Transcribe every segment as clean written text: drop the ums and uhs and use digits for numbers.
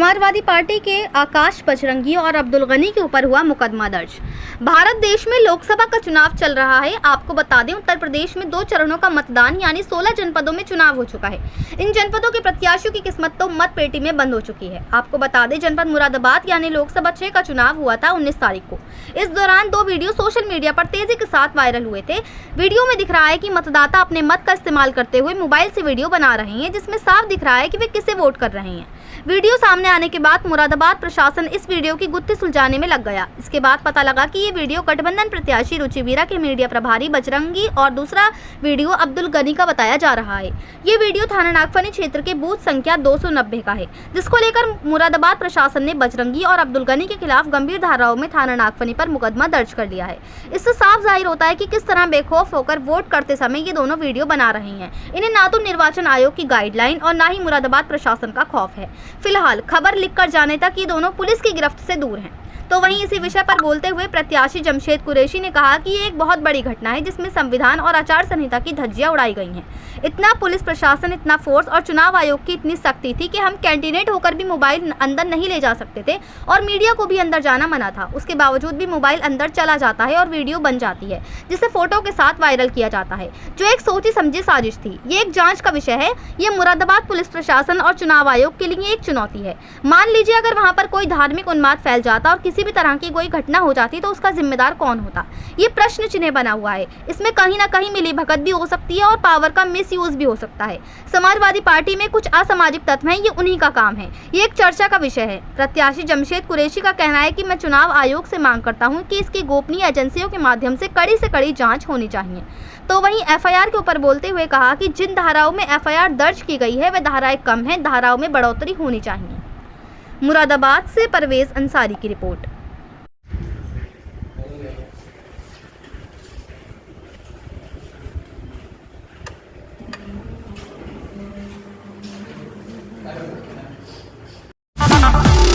Samajwadi party के आकाश बजरंगी और अब्दुल गनी के ऊपर हुआ मुकदमा दर्ज। भारत देश में लोकसभा का चुनाव चल रहा है। आपको बता दें, उत्तर प्रदेश में 2 चरणों का मतदान यानी 16 जनपदों में चुनाव हो चुका है। इन जनपदों के प्रत्याशियों की किस्मत तो मत पेटी में बंद हो चुकी है। आपको बता दें, जनपद मुरादाबाद यानी लोकसभा 6 का चुनाव हुआ था 19 तारीख को। इस दौरान 2 वीडियो सोशल मीडिया पर तेजी के साथ वायरल हुए थे। वीडियो में दिख रहा है कि मतदाता अपने मत का इस्तेमाल करते हुए मोबाइल से वीडियो बना रहे हैं, जिसमें साफ दिख रहा है कि वे किसे वोट कर रहे हैं। वीडियो सामने आने के बाद मुरादाबाद प्रशासन इस वीडियो की गुत्थी सुलझाने में लग गया। इसके बाद पता लगा कि ये वीडियो गठबंधन प्रत्याशी रुचि वीरा के मीडिया प्रभारी बजरंगी और दूसरा वीडियो अब्दुल गनी का बताया जा रहा है। ये वीडियो थाना नागफनी क्षेत्र के बूथ संख्या 290 का है, जिसको लेकर मुरादाबाद प्रशासन ने बजरंगी और अब्दुल गनी के खिलाफ गंभीर धाराओं में थाना नागफनी पर मुकदमा दर्ज कर लिया है। इससे साफ जाहिर होता है कि किस तरह बेखौफ होकर वोट करते समय ये दोनों वीडियो बना रहे हैं। इन्हें ना तो निर्वाचन आयोग की गाइडलाइन और ना ही मुरादाबाद प्रशासन का खौफ है। फिलहाल खबर लिख कर जाने तक ये दोनों पुलिस की गिरफ्त से दूर हैं। तो वहीं इसी विषय पर बोलते हुए प्रत्याशी जमशेद कुरैशी ने कहा कि ये एक बहुत बड़ी घटना है, जिसमें संविधान और आचार संहिता की धज्जियां उड़ाई गई हैं। इतना पुलिस प्रशासन, इतना फोर्स और चुनाव आयोग की इतनी सख्ती थी कि हम कैंडिडेट होकर भी मोबाइल अंदर नहीं ले जा सकते थे और मीडिया को भी अंदर जाना मना था। उसके बावजूद भी मोबाइल अंदर चला जाता है और वीडियो बन जाती है, जिसे फोटो के साथ वायरल किया जाता है, जो एक सोची समझी साजिश थी। ये एक जाँच का विषय है। ये मुरादाबाद पुलिस प्रशासन और चुनाव आयोग के लिए एक चुनौती है। मान लीजिए अगर वहाँ पर कोई धार्मिक उन्माद फैल जाता और किसी भी तरह की कोई घटना हो जाती तो उसका जिम्मेदार कौन होता? ये प्रश्न चिन्ह बना हुआ है। इसमें कहीं ना कहीं मिलीभगत भी हो सकती है और पावर का मिसयूज भी हो सकता है। समाजवादी पार्टी में कुछ असामाजिक तत्व हैं, ये उन्हीं का काम है। ये एक चर्चा का विषय है। प्रत्याशी जमशेद कुरैशी का कहना है कि मैं चुनाव आयोग से मांग करता हूं कि इसकी गोपनीय एजेंसियों के माध्यम से कड़ी से कड़ी जांच होनी चाहिए। तो वहीं एफआईआर के ऊपर बोलते हुए कहा कि जिन धाराओं में एफआईआर दर्ज की गई है वे धाराएं कम हैं, धाराओं में बढ़ोतरी होनी चाहिए। मुरादाबाद से परवेज अंसारी की रिपोर्ट।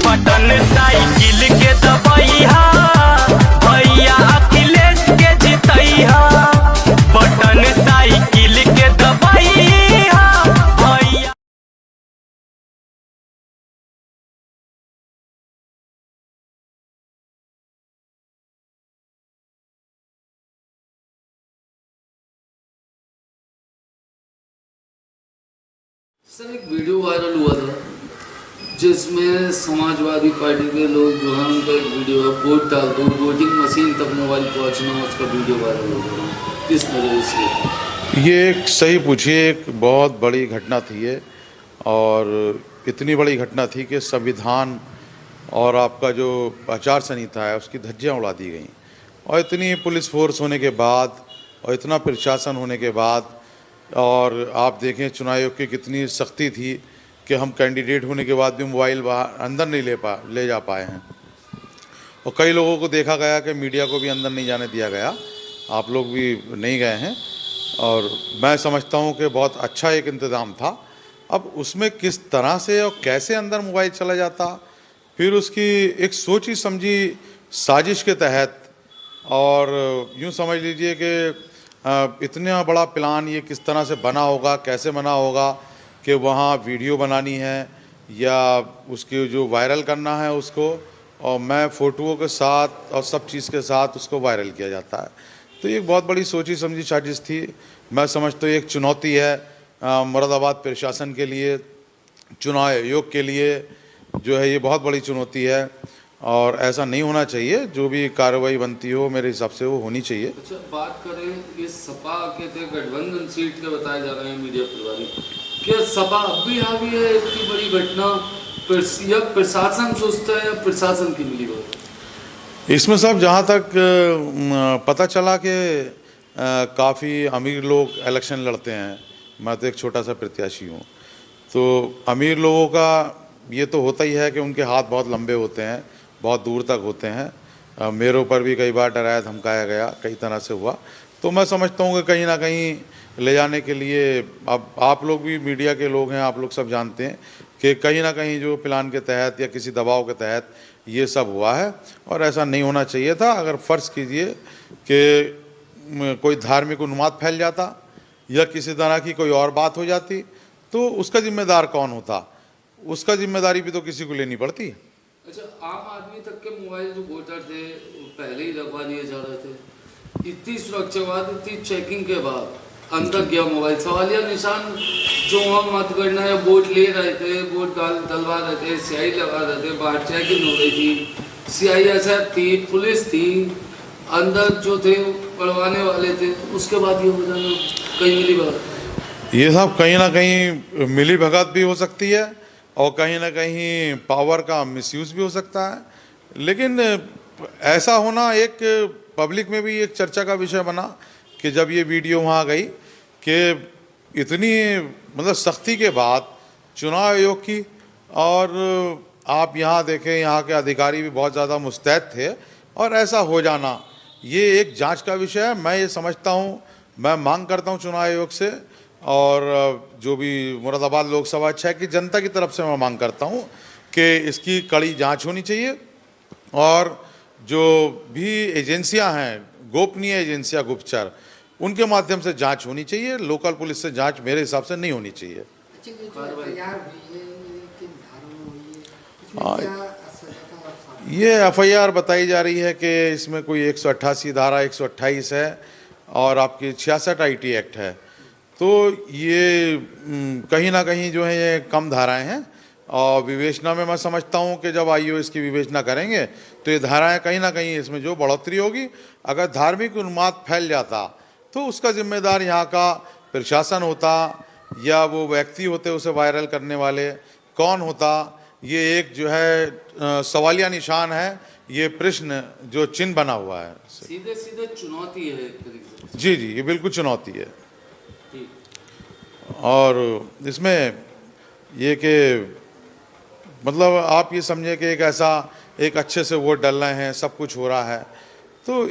बटन साइकिल के दबैया भैया अखिलेश के जितैया। बटन साइकिल के दबैया भैया। सर, एक वीडियो वायरल हुआ था जिसमें समाजवादी पार्टी के लोग जो हैं उनका एक वीडियो है, वोट डाल दो, वोटिंग मशीन तक मोबाइल पहुंचना, उसका वीडियो वायरल हो गया। किस वजह से? ये एक सही पूछिए, एक बहुत बड़ी घटना थी ये, और इतनी बड़ी घटना थी कि संविधान और आपका जो आचार संहिता है उसकी धज्जियां उड़ा दी गई। और इतनी पुलिस फोर्स होने के बाद और इतना प्रशासन होने के बाद, और आप देखें चुनाव आयोग की कितनी सख्ती थी कि हम कैंडिडेट होने के बाद भी मोबाइल बाहर अंदर नहीं ले जा पाए हैं। और कई लोगों को देखा गया कि मीडिया को भी अंदर नहीं जाने दिया गया। आप लोग भी नहीं गए हैं, और मैं समझता हूं कि बहुत अच्छा एक इंतज़ाम था। अब उसमें किस तरह से और कैसे अंदर मोबाइल चला जाता, फिर उसकी एक सोची समझी साजिश के तहत, और यूँ समझ लीजिए कि इतना बड़ा प्लान ये किस तरह से बना होगा, कैसे बना होगा कि वहाँ वीडियो बनानी है या उसके जो वायरल करना है उसको, और मैं फ़ोटोओं के साथ और सब चीज़ के साथ उसको वायरल किया जाता है। तो ये बहुत बड़ी सोची समझी साजिश थी। मैं समझता हूँ एक चुनौती है मुरादाबाद प्रशासन के लिए, चुनाव आयोग के लिए जो है ये बहुत बड़ी चुनौती है, और ऐसा नहीं होना चाहिए। जो भी कार्रवाई बनती हो मेरे हिसाब से वो होनी चाहिए। अच्छा, बात करें इस सपा के थे गठबंधन सीट के बताए जा रहे हैं मीडिया प्रभारी, क्या सपा अब भी हावी है? इतनी बड़ी घटना या प्रशासन सुस्त है या प्रशासन की मिली बात? इसमें सब जहाँ तक पता चला कि काफ़ी अमीर लोग इलेक्शन लड़ते हैं। मैं तो एक छोटा सा प्रत्याशी हूँ, तो अमीर लोगों का ये तो होता ही है कि उनके हाथ बहुत लंबे होते हैं, बहुत दूर तक होते हैं। मेरे ऊपर भी कई बार डराया धमकाया गया, कई तरह से हुआ। तो मैं समझता हूँ कि कहीं ना कहीं ले जाने के लिए, अब आप लोग भी मीडिया के लोग हैं, आप लोग सब जानते हैं कि कहीं ना कहीं जो प्लान के तहत या किसी दबाव के तहत ये सब हुआ है, और ऐसा नहीं होना चाहिए था। अगर फ़र्ज़ कीजिए कि कोई धार्मिक उन्माद फैल जाता या किसी तरह की कोई और बात हो जाती तो उसका जिम्मेदार कौन होता? उसका जिम्मेदारी भी तो किसी को लेनी पड़ती है। अच्छा, आम आदमी तक के मोबाइल जो वोटर थे वो पहले ही रखवा लिए जा रहे थे। इतनी सुरक्षा बाद, इतनी चेकिंग के बाद अंदर गया मोबाइल, सवालिया निशान जो हम मतगणना या वोट ले रहे थे, वोट डलवा रहे थे, स्याही लगा रहे थे, बाहर चेकिंग हो रही थी, CISF थी, पुलिस थी, अंदर जो थे पढ़वाने वाले थे, उसके बाद ये हो जाना कहीं मिली बात। ये सब कहीं ना कहीं मिली भगत भी हो सकती है और कहीं ना कहीं पावर का मिसयूज भी हो सकता है, लेकिन ऐसा होना एक पब्लिक में भी एक चर्चा का विषय बना कि जब ये वीडियो वहाँ गई कि इतनी मतलब सख्ती के बाद चुनाव आयोग की, और आप यहाँ देखें यहाँ के अधिकारी भी बहुत ज़्यादा मुस्तैद थे, और ऐसा हो जाना ये एक जांच का विषय है। मैं ये समझता हूँ, मैं मांग करता हूँ चुनाव आयोग से, और जो भी मुरादाबाद लोकसभा अच्छा है कि जनता की तरफ से मैं मांग करता हूँ कि इसकी कड़ी जांच होनी चाहिए, और जो भी एजेंसियां हैं, गोपनीय एजेंसियां, गुप्तचर, उनके माध्यम से जांच होनी चाहिए। लोकल पुलिस से जांच मेरे हिसाब से नहीं होनी चाहिए। ये FIR बताई जा रही है कि इसमें कोई 188 धारा 128 है और आपकी 66 IT एक्ट है, तो ये कहीं ना कहीं जो है ये कम धाराएं हैं, और विवेचना में मैं समझता हूँ कि जब IAO इसकी विवेचना करेंगे तो ये धाराएं कहीं ना कहीं इसमें जो बढ़ोतरी होगी, अगर धार्मिक उन्माद फैल जाता तो उसका जिम्मेदार यहाँ का प्रशासन होता या वो व्यक्ति होते उसे वायरल करने वाले, कौन होता। ये एक जो है सवालिया निशान है, ये प्रश्न जो चिन्ह बना हुआ है, सीधे सीधे चुनौती है एक तरीके से। जी जी, ये बिल्कुल चुनौती है। ठीक। और इसमें ये कि मतलब आप ये समझे कि एक ऐसा एक अच्छे से वोट डल रहे हैं, सब कुछ हो रहा है, तो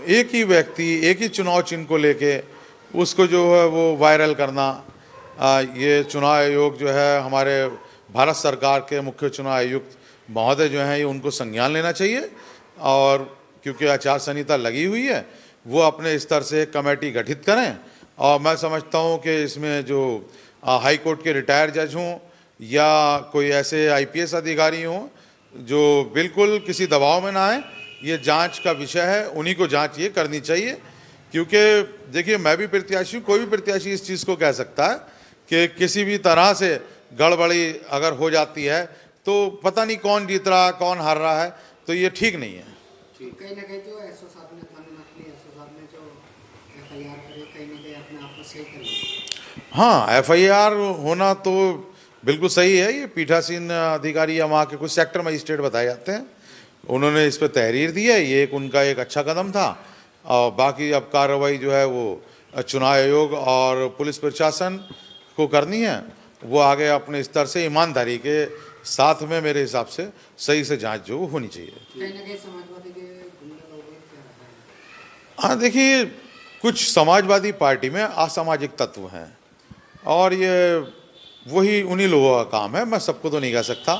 एक ही व्यक्ति एक ही चुनाव चिन्ह को लेके उसको जो है वो वायरल करना, ये चुनाव आयोग जो है हमारे भारत सरकार के मुख्य चुनाव आयुक्त महोदय जो हैं, ये उनको संज्ञान लेना चाहिए, और क्योंकि आचार संहिता लगी हुई है, वो अपने स्तर से एक कमेटी गठित करें। और मैं समझता हूँ कि इसमें जो हाई कोर्ट के रिटायर्ड जज हों या कोई ऐसे IPS अधिकारी हों जो बिल्कुल किसी दबाव में ना आए, ये जांच का विषय है, उन्हीं को जांच ये करनी चाहिए। क्योंकि देखिए, मैं भी प्रत्याशी हूँ, कोई भी प्रत्याशी इस चीज़ को कह सकता है कि किसी भी तरह से गड़बड़ी अगर हो जाती है तो पता नहीं कौन जीत रहा है, कौन हार रहा है, तो ये ठीक नहीं है। कहीं ना कहीं जो एसओ साहब ने जो FIR करे, कहीं ना कहीं अपने आप को सही कर। हाँ, FIR होना तो बिल्कुल सही है। ये पीठासीन अधिकारी या वहाँ के कुछ सेक्टर मजिस्ट्रेट बताए जाते हैं, उन्होंने इस पर तहरीर दी है, ये उनका एक अच्छा कदम था। और बाकी अब कार्रवाई जो है वो चुनाव आयोग और पुलिस प्रशासन को करनी है, वो आगे अपने स्तर से ईमानदारी के साथ में मेरे हिसाब से सही से जांच जो होनी चाहिए। कहीं ना कहीं समाजवादी के गुंडा लोग क्या रहा है। हाँ, देखिए, कुछ समाजवादी पार्टी में असामाजिक तत्व हैं, और ये वही उन्हीं लोगों का काम है। मैं सबको तो नहीं कह सकता,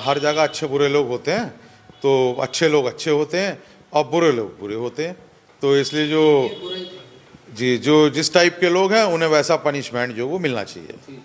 हर जगह अच्छे बुरे लोग होते हैं, तो अच्छे लोग अच्छे होते हैं और बुरे लोग बुरे होते हैं, तो इसलिए जो जी जो जिस टाइप के लोग हैं उन्हें वैसा पनिशमेंट जो वो मिलना चाहिए।